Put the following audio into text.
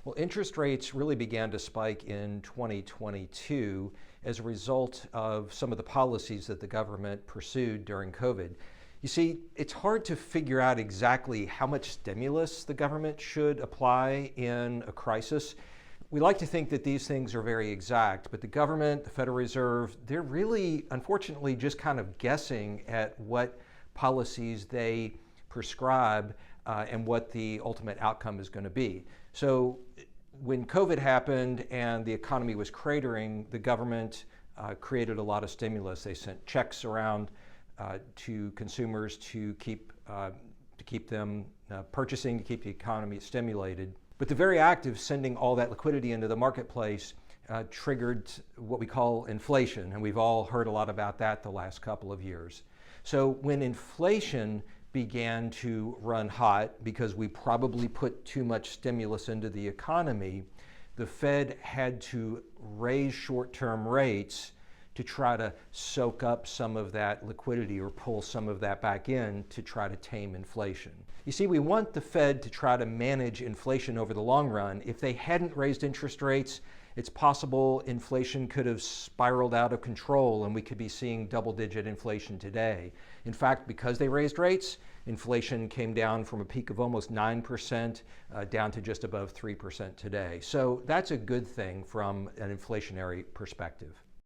Well, interest rates really began to spike in 2022 as a result of some of the policies that the government pursued during COVID. You see, it's hard to figure out exactly how much stimulus the government should apply in a crisis. We like to think that these things are very exact, but the government, the Federal Reserve, they're really, unfortunately, just kind of guessing at what policies they prescribe and what the ultimate outcome is going to be. So when COVID happened and the economy was cratering, the government created a lot of stimulus. They sent checks around to consumers to keep them purchasing, to keep the economy stimulated. But the very act of sending all that liquidity into the marketplace triggered what we call inflation, and we've all heard a lot about that the last couple of years. So when inflation began to run hot because we probably put too much stimulus into the economy, the Fed had to raise short-term rates to try to soak up some of that liquidity or pull some of that back in to try to tame inflation. You see, we want the Fed to try to manage inflation over the long run. If they hadn't raised interest rates, it's possible inflation could have spiraled out of control and we could be seeing double-digit inflation today. In fact, because they raised rates, inflation came down from a peak of almost 9% down to just above 3% today. So that's a good thing from an inflationary perspective.